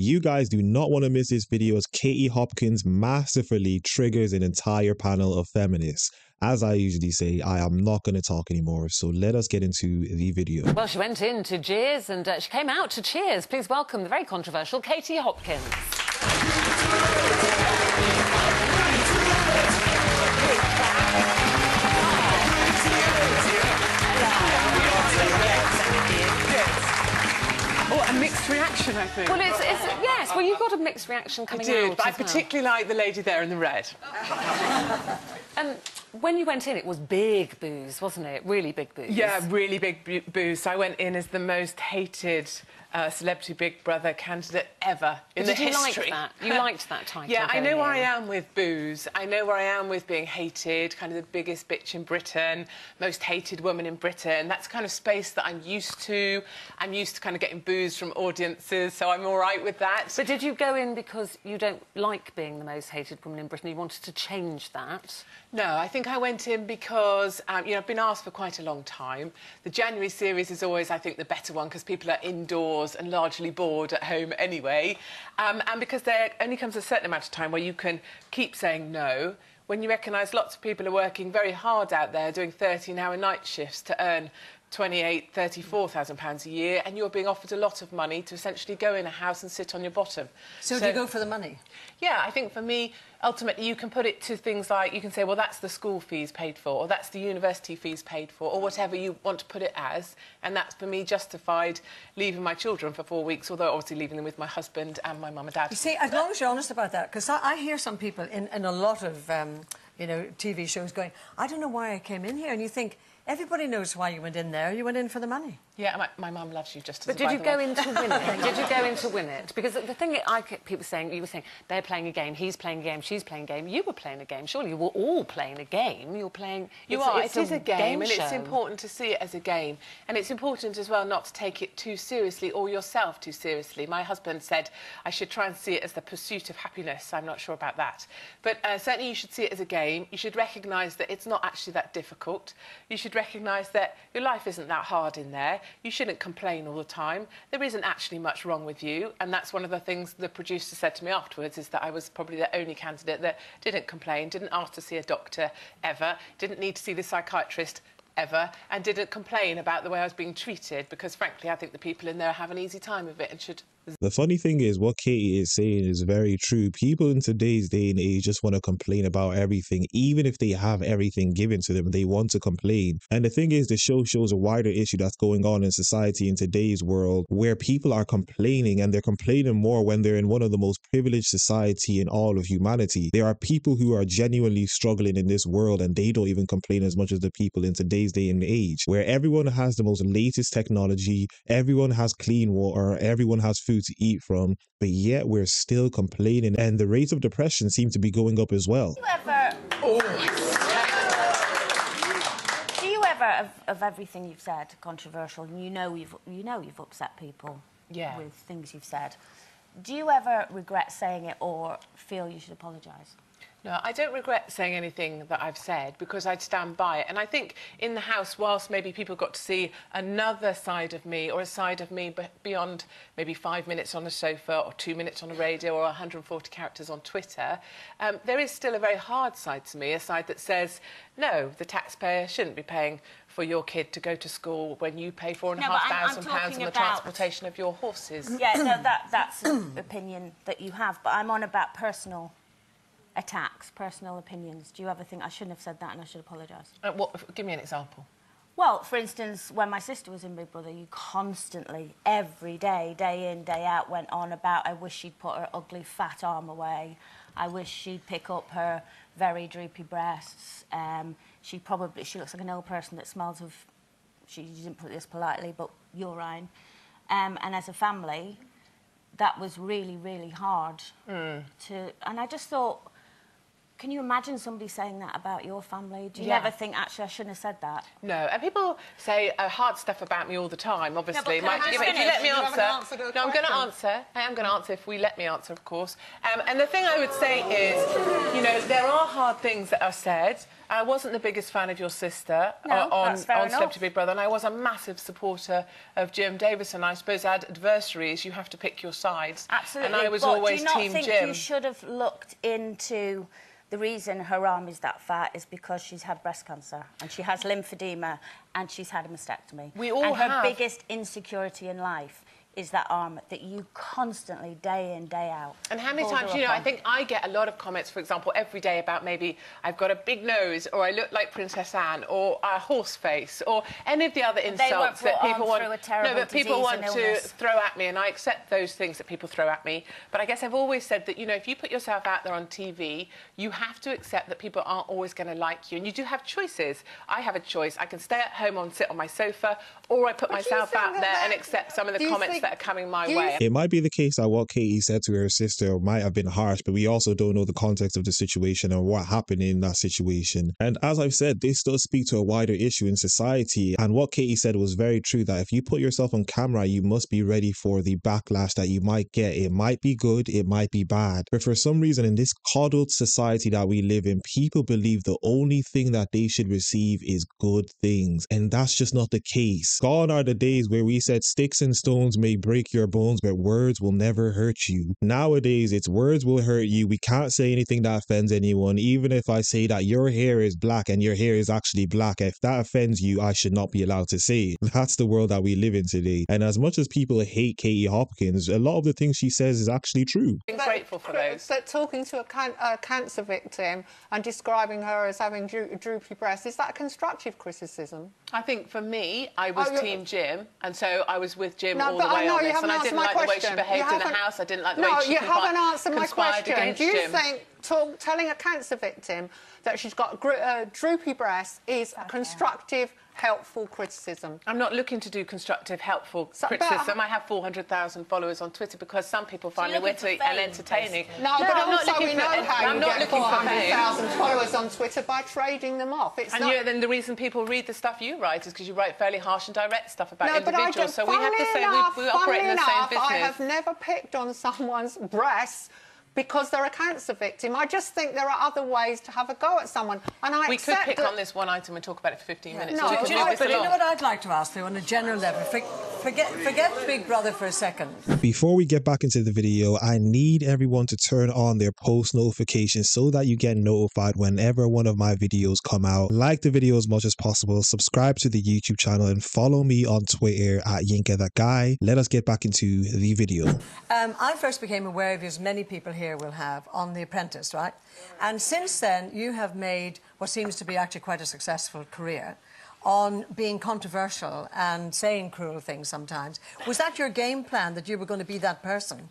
You guys do not want to miss this video as Katie Hopkins masterfully triggers an entire panel of feminists. As I usually say, I am not going to talk anymore, so let us get into the video. Well, she went in to jeers and she came out to cheers. Please welcome the very controversial Katie Hopkins. Oh, a mixed reaction, I think. Well, yes, well, you've got a mixed reaction coming out. I did, but I particularly like the lady there in the red. When you went in, it was big boos, wasn't it? Really big boos. Yeah, really big boos. So I went in as the most hated Celebrity Big Brother candidate ever in the history. You liked that? You liked that title? Yeah, I know where I am with boos. I know where I am with being hated, kind of the biggest bitch in Britain, most hated woman in Britain. That's kind of space that I'm used to. I'm used to kind of getting boos from audiences, so I'm all right with that. But did you go in because you don't like being the most hated woman in Britain? You wanted to change that? No, I think I went in because, you know, I've been asked for quite a long time. The January series is always, I think, the better one because people are indoors and largely bored at home anyway. And because there only comes a certain amount of time where you can keep saying no, when you recognise lots of people are working very hard out there, doing 13-hour night shifts to earn £28,000, £34,000 a year, and you're being offered a lot of money to essentially go in a house and sit on your bottom. So do you go for the money? Yeah, I think for me, ultimately, you can put it to things like, you can say, well, that's the school fees paid for, or that's the university fees paid for, or whatever you want to put it as, and that's, for me, justified leaving my children for 4 weeks, although obviously leaving them with my husband and my mum and dad. You see, as long as you're honest about that, because I hear some people in a lot of, you know, TV shows going, I don't know why I came in here, and you think, everybody knows why you went in there. You went in for the money. Yeah, my mum loves you just as But did you go in to win it? Did you go in to win it? Because the thing that I kept people saying, you were saying, they're playing a game, he's playing a game, she's playing a game. You were playing a game. Surely you were all playing a game. You're playing... You are. It is a game, and show. it's important to see it as a game. And it's important as well not to take it too seriously or yourself too seriously. My husband said I should try and see it as the pursuit of happiness. I'm not sure about that. But certainly you should see it as a game. You should recognise that it's not actually that difficult. You should recognise that your life isn't that hard in there. You shouldn't complain all the time. There isn't actually much wrong with you, and that's one of the things the producer said to me afterwards, is that I was probably the only candidate that didn't complain, didn't ask to see a doctor ever, didn't need to see the psychiatrist ever, and didn't complain about the way I was being treated, because frankly I think the people in there have an easy time of it and should... The funny thing is, what Katie is saying is very true. People in today's day and age just want to complain about everything. Even if they have everything given to them, they want to complain. And the thing is, the show shows a wider issue that's going on in society in today's world, where people are complaining, and they're complaining more when they're in one of the most privileged society in all of humanity. There are people who are genuinely struggling in this world, and they don't even complain as much as the people in today's day and age, where everyone has the most latest technology, everyone has clean water, everyone has food to eat from, but yet we're still complaining, and the rates of depression seem to be going up as well. Do you ever, of everything you've said, controversial, and you know you've upset people with things you've said, do you ever regret saying it or feel you should apologise? No, I don't regret saying anything that I've said because I'd stand by it. And I think in the house, whilst maybe people got to see another side of me, or a side of me beyond maybe 5 minutes on a sofa or 2 minutes on a radio or 140 characters on Twitter, there is still a very hard side to me, a side that says, no, the taxpayer shouldn't be paying for your kid to go to school when you pay £4,500 on the transportation of your horses. Yeah, no, that's an opinion that you have, but I'm on about personal attacks, personal opinions. Do you ever think I shouldn't have said that and I should apologise? Give me an example. Well, for instance, when my sister was in Big Brother, you constantly, every day, day in, day out, went on about, I wish she'd put her ugly fat arm away. I wish she'd pick up her very droopy breasts. She looks like an old person that smells of, she didn't put this politely, but urine. And as a family, that was really, really hard and I just thought, Can you imagine somebody saying that about your family? Do you Yeah. never think, actually, I shouldn't have said that? No, and people say hard stuff about me all the time, obviously. Yeah, but can I if you finish? let me You haven't answer. answered her No, I'm going to question. answer. I am going to answer if we let me answer, of course. And the thing I would say is, you know, there are hard things that are said. I wasn't the biggest fan of your sister No, on that's fair enough. Celebrity Big Brother, and I was a massive supporter of Jim Davison. I suppose as adversaries, you have to pick your sides. Absolutely. And I was but always do you not Team think Jim. you should have looked into the reason her arm is that fat is because she's had breast cancer and she has lymphedema and she's had a mastectomy. We all and her have. biggest insecurity in life is that arm that you constantly, day in, day out. And how many pulled times, her you know, up I on. think I get a lot of comments, for example, every day about maybe I've got a big nose or I look like Princess Anne or a horse face or any of the other insults that people want. through a terrible No, but people disease want and to illness. throw at me, and I accept those things that people throw at me. But I guess I've always said that, you know, if you put yourself out there on TV, you have to accept that people aren't always going to like you, and you do have choices. I have a choice. I can stay at home and sit on my sofa, or I put myself out there and accept some of the comments that are coming my way. It might be the case that what Katie said to her sister might have been harsh, but we also don't know the context of the situation and what happened in that situation. And as I've said, this does speak to a wider issue in society. And what Katie said was very true, that if you put yourself on camera, you must be ready for the backlash that you might get. It might be good, it might be bad. But for some reason, in this coddled society that we live in, people believe the only thing that they should receive is good things. And that's just not the case. Gone are the days where we said sticks and stones may break your bones, but words will never hurt you. Nowadays, it's words will hurt you. We can't say anything that offends anyone. Even if I say that your hair is black and your hair is actually black, if that offends you, I should not be allowed to say it. That's the world that we live in today. And as much as people hate Katie Hopkins, a lot of the things she says is actually true. I'm grateful for those. But talking to a cancer victim and describing her as having droopy breasts, is that constructive criticism? I think for me, I was Team Jim, and so I was with Jim No, all but the I way know on you this. haven't And I answered didn't my like the way she question. behaved You in the haven't- house. I didn't like the No, way she you haven't answered my conspired question. against Do you Jim. think telling a cancer victim that she's got droopy breasts is a constructive, helpful criticism? I'm not looking to do constructive, helpful So- but- criticism. I have 400,000 followers on Twitter because some people find me you're looking witty for and fame, entertaining. basically. No, but I'm not also looking we for- know how I'm you not get looking for fame. 400,000 followers on Twitter by trading them off. It's And not... then the reason people read the stuff you write is because you write fairly harsh and direct stuff about No, but I individuals. don't, So we have to say we operate in the same business. I have never picked on someone's breasts because they're a cancer victim. I just think there are other ways to have a go at someone. And I We could accept pick that- on this one item and talk about it for 15 minutes. No, So we do could you move know- this But you know along. what I'd like to ask, though, on a general level? Forget Big Brother for a second. Before we get back into the video, I need everyone to turn on their post notifications so that you get notified whenever one of my videos come out. Like the video as much as possible, subscribe to the YouTube channel, and follow me on Twitter at YinkaThatGuy. Let us get back into the video. I first became aware of you, as many people here will have, on The Apprentice, right? And since then, you have made what seems to be actually quite a successful career on being controversial and saying cruel things sometimes. Was that your game plan, that you were going to be that person?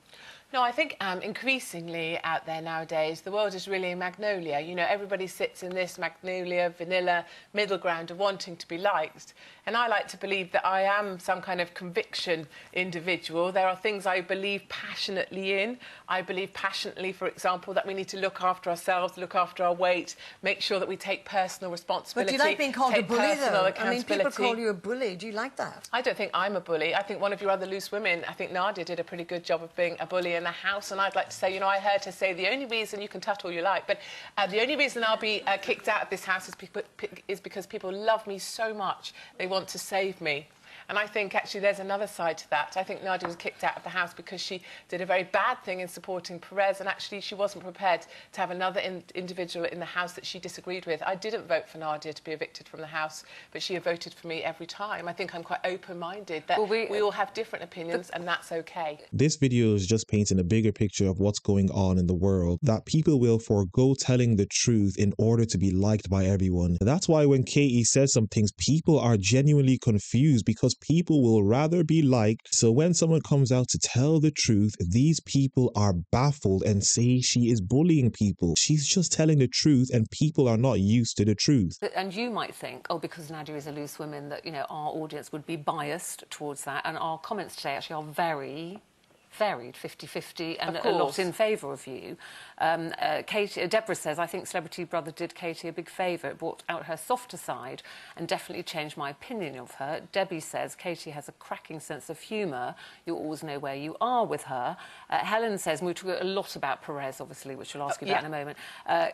No, I think increasingly out there nowadays, the world is really a magnolia. You know, everybody sits in this magnolia, vanilla, middle ground of wanting to be liked. And I like to believe that I am some kind of conviction individual. There are things I believe passionately in. I believe passionately, for example, that we need to look after ourselves, look after our weight, make sure that we take personal But responsibility. do you like being called a take bully, personal though? I mean, people accountability. call you a bully. Do you like that? I don't think I'm a bully. I think one of your other loose women, I think Nadia did a pretty good job of being a bully in the house. And I'd like to say, you know, I heard her say the only reason, you can tut all you like, but the only reason I'll be kicked out of this house is because people love me so much. They want to save me. And I think actually there's another side to that. I think Nadia was kicked out of the house because she did a very bad thing in supporting Perez, and actually she wasn't prepared to have another individual in the house that she disagreed with. I didn't vote for Nadia to be evicted from the house, but she voted for me every time. I think I'm quite open-minded, that we all have different opinions, and that's okay. This video is just painting a bigger picture of what's going on in the world, that people will forego telling the truth in order to be liked by everyone. That's why when Katie says some things, people are genuinely confused, because people will rather be liked. So when someone comes out to tell the truth, these people are baffled and say she is bullying people. She's just telling the truth, and people are not used to the truth. And you might think, oh, because Nadia is a loose woman, that, you know, our audience would be biased towards that. And our comments today actually are very varied, 50-50, and a lot in favour of you. Deborah says, I think Celebrity Brother did Katie a big favour. It brought out her softer side and definitely changed my opinion of her. Debbie says, Katie has a cracking sense of humour. You'll always know where you are with her. Helen says, we talk a lot about Perez, obviously, which we'll ask you about in a moment.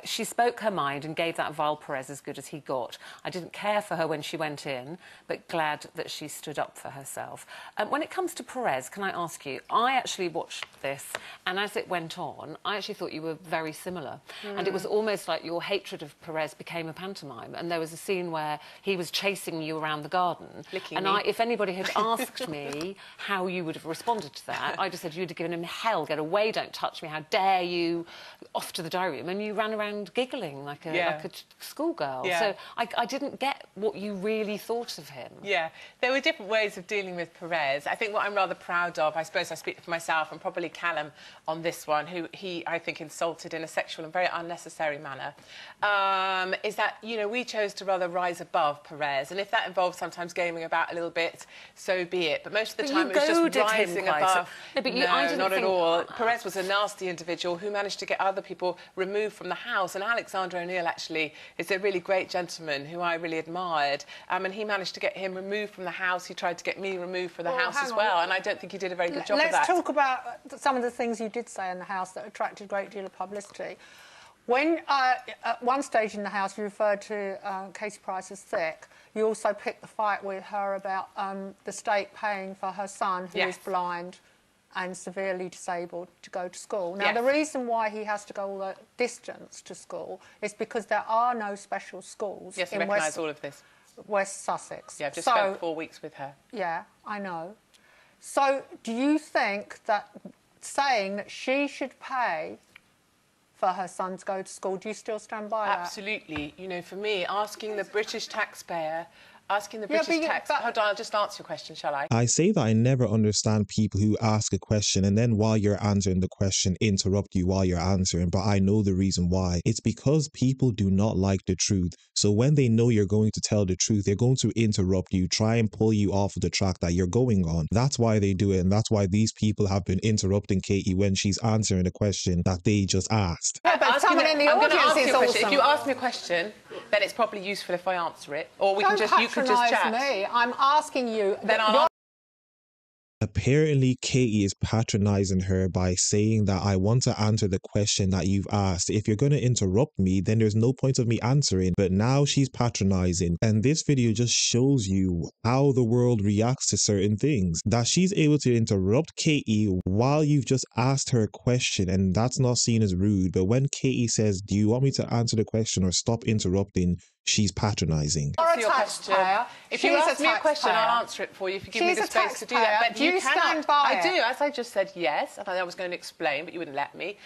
She spoke her mind and gave that vile Perez as good as he got. I didn't care for her when she went in, but glad that she stood up for herself. When it comes to Perez, can I ask you, I actually watched this, and as it went on, I actually thought you were very similar. And it was almost like your hatred of Perez became a pantomime. And there was a scene where he was chasing you around the garden. If anybody had asked me how you would have responded to that, I'd have said you'd have given him hell, get away, don't touch me, how dare you, off to the diary room. And you ran around giggling like a schoolgirl. So I didn't get what you really thought of him. Yeah, there were different ways of dealing with Perez. I think what I'm rather proud of, I suppose I speak for myself and probably Callum on this one, who he, I think, insulted in a sexual and very unnecessary manner, is that, you know, we chose to rather rise above Perez. And if that involves sometimes gaming about a little bit, so be it. But most of the time it was just rising above. No, not at all. Perez was a nasty individual who managed to get other people removed from the house. And Alexander O'Neill, actually, is a really great gentleman who I really admired. And he managed to get him removed from the house. He tried to get me removed from the house as well. And I don't think he did a very good job of that. Let's talk about some of the things you did say in the house that attracted a great deal of publicity. When, at one stage in the house, you referred to Katie Price as thick, you also picked the fight with her about the state paying for her son, who is blind and severely disabled, to go to school. Now, the reason why he has to go all the distance to school is because there are no special schools in I recognise all of this. West Sussex. Yeah, I've just spent 4 weeks with her. Yeah, I know. So do you think that saying that she should pay for her son to go to school, do you still stand by that? Absolutely. You know, for me, asking the British taxpayer... Hold on, I'll just answer your question, shall I? I say that I never understand people who ask a question and then while you're answering the question, interrupt you while you're answering, but I know the reason why. It's because people do not like the truth. So when they know you're going to tell the truth, they're going to interrupt you, try and pull you off of the track that you're going on. That's why they do it, and that's why these people have been interrupting Katie when she's answering a question that they just asked. Yeah, but someone in the audience is awesome. If you ask me a question, then it's probably useful if I answer it, or we can just chat. Me. I'm asking you. Then I'll... Apparently, Katie is patronizing her by saying that I want to answer the question that you've asked. If you're going to interrupt me, then there's no point of me answering. But now she's patronizing. And this video just shows you how the world reacts to certain things. That she's able to interrupt Katie while you've just asked her a question, and that's not seen as rude. But when Katie says, do you want me to answer the question or stop interrupting, she's patronizing. Your question. If you ask me a question, I'll answer it for you if you give me the space to do that. But do you stand by it? I do. As I just said, yes. I thought I was going to explain, but you wouldn't let me.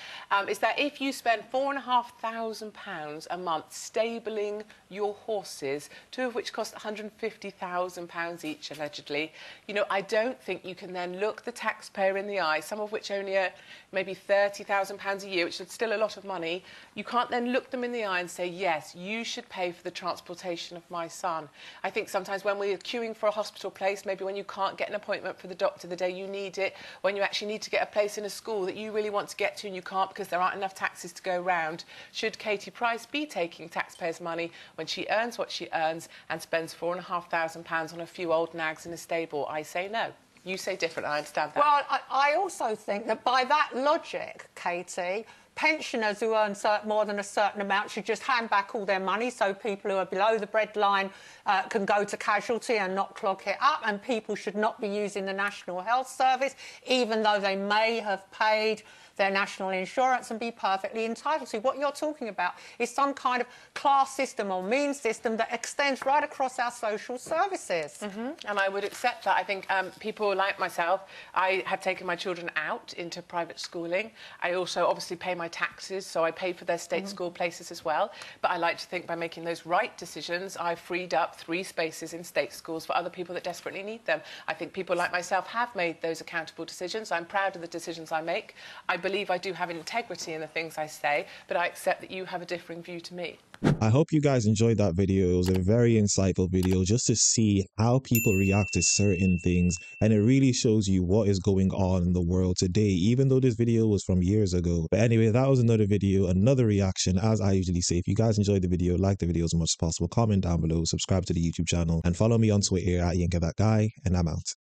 Is that if you spend £4,500 a month stabling your horses, 2 of which cost £150,000 each, allegedly, you know, I don't think you can then look the taxpayer in the eye, some of which only are maybe £30,000 a year, which is still a lot of money. You can't then look them in the eye and say, yes, you should pay for the transportation of my son. I think sometimes when we're queuing for a hospital place, maybe when you can't get an appointment for the doctor the day you need it, when you actually need to get a place in a school that you really want to get to and you can't because there aren't enough taxis to go round, should Katie Price be taking taxpayers' money when she earns what she earns and spends £4,500 on a few old nags in a stable? I say no. You say different, I understand that. Well, I also think that by that logic, Katie, pensioners who earn more than a certain amount should just hand back all their money so people who are below the breadline can go to casualty and not clog it up, and people should not be using the National Health Service, even though they may have paid their national insurance and be perfectly entitled to. What you're talking about is some kind of class system or means system that extends right across our social services. And I would accept that. I think people like myself, I have taken my children out into private schooling. I also obviously pay my taxes, so I pay for their state school places as well. But I like to think by making those right decisions, I've freed up 3 spaces in state schools for other people that desperately need them. I think people like myself have made those accountable decisions. I'm proud of the decisions I make. I believe I do have integrity in the things I say, but I accept that you have a differing view to me. I hope you guys enjoyed that video. It was a very insightful video just to see how people react to certain things, and it really shows you what is going on in the world today, even though this video was from years ago. But anyway, that was another video, another reaction. As I usually say, if you guys enjoyed the video, like the video as much as possible, comment down below, subscribe to the YouTube channel, and follow me on Twitter at YinkaThatGuy, and I'm out.